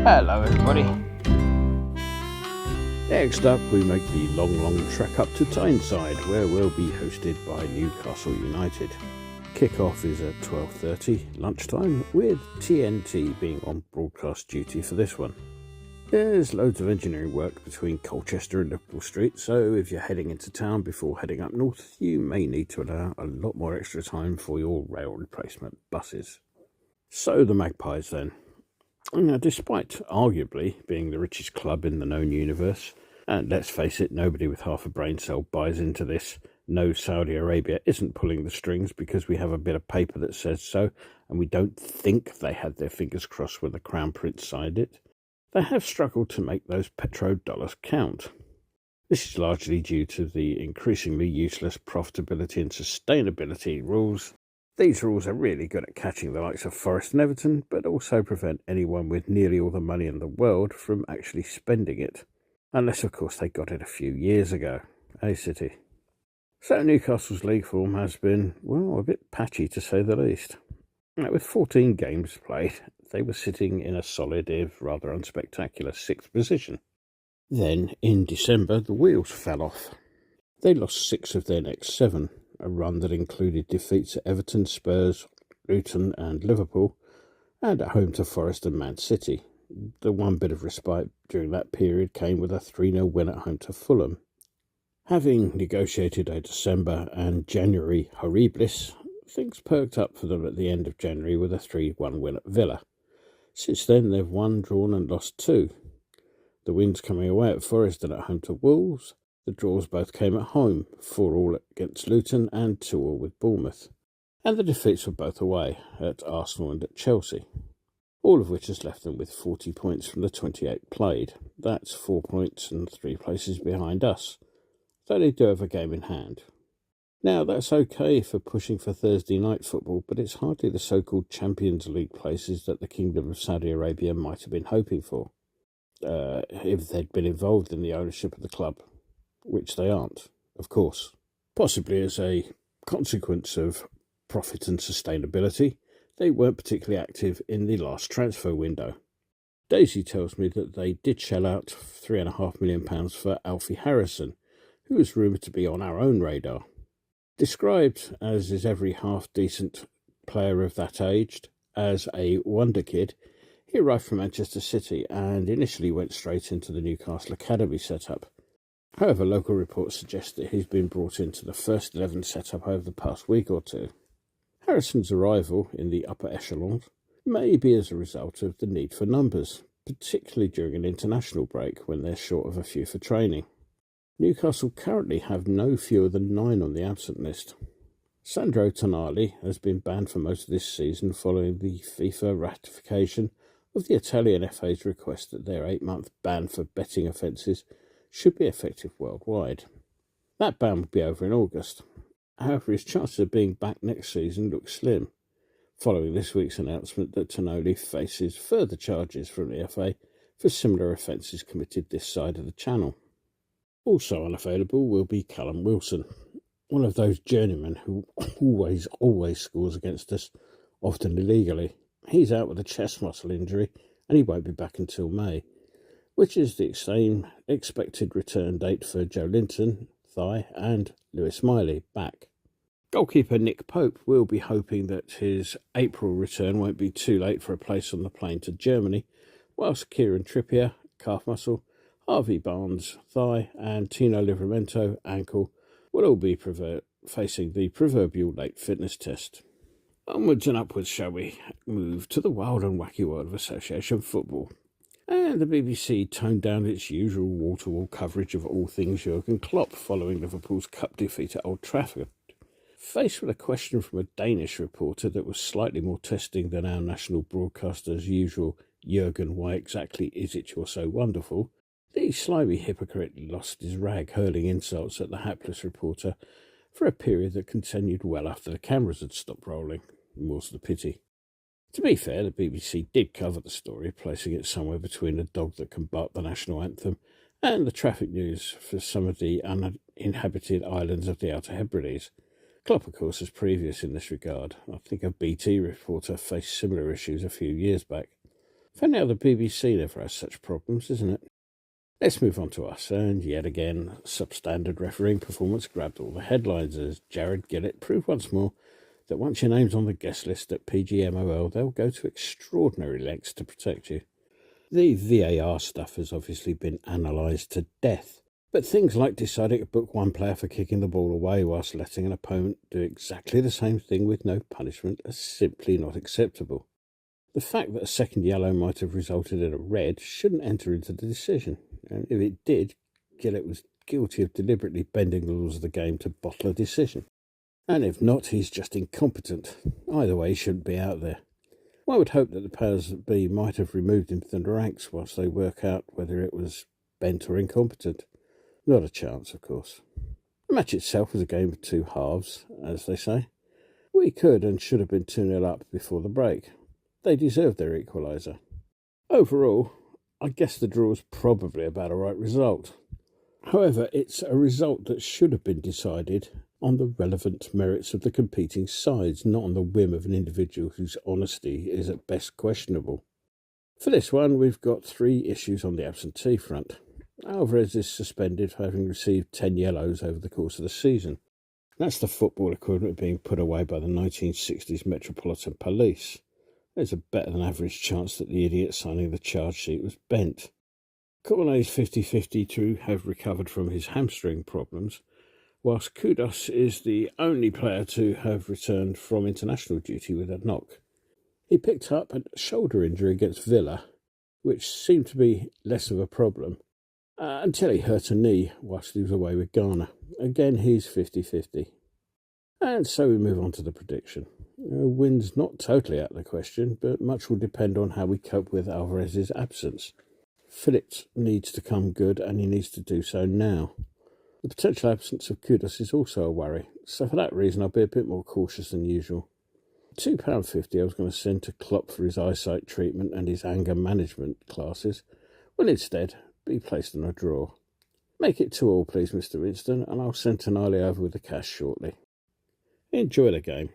Hello everybody. Next up, we make the long trek up to Tyneside, where we'll be hosted by Newcastle United. Kick-off is at 12:30 lunchtime, with TNT being on broadcast duty for this one. There's loads of engineering work between Colchester and Liverpool Street, so if you're heading into town before heading up north, you may need to allow a lot more extra time for your rail replacement buses. So the Magpies then. Now, despite arguably being the richest club in the known universe, and let's face it, nobody with half a brain cell buys into this, no, Saudi Arabia isn't pulling the strings because we have a bit of paper that says so, and we don't think they had their fingers crossed when the Crown Prince signed it. They have struggled to make those petrodollars count. This is largely due to the increasingly useless profitability and sustainability rules. These rules are really good at catching the likes of Forest and Everton, but also prevent anyone with nearly all the money in the world from actually spending it. Unless, of course, they got it a few years ago. City. So Newcastle's league form has been, well, a bit patchy to say the least. Now, with 14 games played, they were sitting in a solid, if rather unspectacular, 6th position. Then, in December, the wheels fell off. They lost 6 of their next 7, a run that included defeats at Everton, Spurs, Luton and Liverpool, and at home to Forest and Man City. The one bit of respite during that period came with a 3-0 win at home to Fulham. Having negotiated a December and January horribilis, things perked up for them at the end of January with a 3-1 win at Villa. Since then they've won, drawn and lost 2. The wins coming away at Forest and at home to Wolves. The draws both came at home, 4-4 against Luton and 2-2 with Bournemouth. And the defeats were both away, at Arsenal and at Chelsea. All of which has left them with 40 points from the 28 played. That's 4 points and 3 places behind us, though they do have a game in hand. Now, that's okay for pushing for Thursday night football, but it's hardly the so-called Champions League places that the Kingdom of Saudi Arabia might have been hoping for, if they'd been involved in the ownership of the club. Which they aren't, of course. Possibly as a consequence of profit and sustainability, they weren't particularly active in the last transfer window. Daisy tells me that they did shell out £3.5 million for Alfie Harrison, who was rumoured to be on our own radar. Described, as is every half-decent player of that age, as a wonder kid, he arrived from Manchester City and initially went straight into the Newcastle Academy setup. However, local reports suggest that he's been brought into the first 11 setup over the past week or two. Harrison's arrival in the upper echelons may be as a result of the need for numbers, particularly during an international break when they're short of a few for training. Newcastle currently have no fewer than 9 on the absent list. Sandro Tonali has been banned for most of this season following the FIFA ratification of the Italian FA's request that their 8-month ban for betting offences should be effective worldwide. That ban will be over in August. However, his chances of being back next season look slim, following this week's announcement that Tonali faces further charges from the FA for similar offences committed this side of the channel. Also unavailable will be Callum Wilson, one of those journeymen who always scores against us, often illegally. He's out with a chest muscle injury and he won't be back until May, which is the same expected return date for Joe Linton, thigh, and Lewis Miley, back. Goalkeeper Nick Pope will be hoping that his April return won't be too late for a place on the plane to Germany, whilst Kieran Trippier, calf muscle, Harvey Barnes, thigh, and Tino Livramento, ankle, will all be facing the proverbial late fitness test. Onwards and upwards shall we move to the wild and wacky world of association football. And the BBC toned down its usual wall-to-wall coverage of all things Jurgen Klopp following Liverpool's cup defeat at Old Trafford. Faced with a question from a Danish reporter that was slightly more testing than our national broadcaster's usual Jurgen, why exactly is it you're so wonderful, the slimy hypocrite lost his rag hurling insults at the hapless reporter for a period that continued well after the cameras had stopped rolling, more's the pity. To be fair, the BBC did cover the story, placing it somewhere between a dog that can bark the national anthem and the traffic news for some of the uninhabited islands of the Outer Hebrides. Klopp, of course, is previous in this regard. I think a BT reporter faced similar issues a few years back. Funny how the BBC never has such problems, isn't it? Let's move on to us, and yet again, substandard refereeing performance grabbed all the headlines as Jared Gillett proved once more that once your name's on the guest list at PGMOL, they'll go to extraordinary lengths to protect you. The VAR stuff has obviously been analysed to death, but things like deciding to book one player for kicking the ball away whilst letting an opponent do exactly the same thing with no punishment are simply not acceptable. The fact that a second yellow might have resulted in a red shouldn't enter into the decision, and if it did, Gillett was guilty of deliberately bending the rules of the game to bottle a decision. And if not, he's just incompetent. Either way, he shouldn't be out there. One would hope that the powers that be might have removed him from the ranks whilst they work out whether it was bent or incompetent. Not a chance, of course. The match itself was a game of two halves, as they say. We could and should have been 2-0 up before the break. They deserved their equaliser. Overall, I guess the draw was probably about a right result. However, it's a result that should have been decided on the relevant merits of the competing sides, not on the whim of an individual whose honesty is at best questionable. For this one, we've got 3 issues on the absentee front. Alvarez is suspended for having received 10 yellows over the course of the season. That's the football equivalent of being put away by the 1960s Metropolitan Police. There's a better than average chance that the idiot signing the charge sheet was bent. Cornet is 50-50 to have recovered from his hamstring problems, whilst Kudos is the only player to have returned from international duty with a knock. He picked up a shoulder injury against Villa, which seemed to be less of a problem, until he hurt a knee whilst he was away with Ghana. Again, he's 50-50. And so we move on to the prediction. A win's not totally out of the question, but much will depend on how we cope with Alvarez's absence. Phillips needs to come good, and he needs to do so now. The potential absence of Kudos is also a worry, so for that reason I'll be a bit more cautious than usual. £2.50 I was going to send to Klopp for his eyesight treatment and his anger management classes will instead be placed on a draw. Make it 2-2, please, Mr. Winston, and I'll send Tonali over with the cash shortly. Enjoy the game.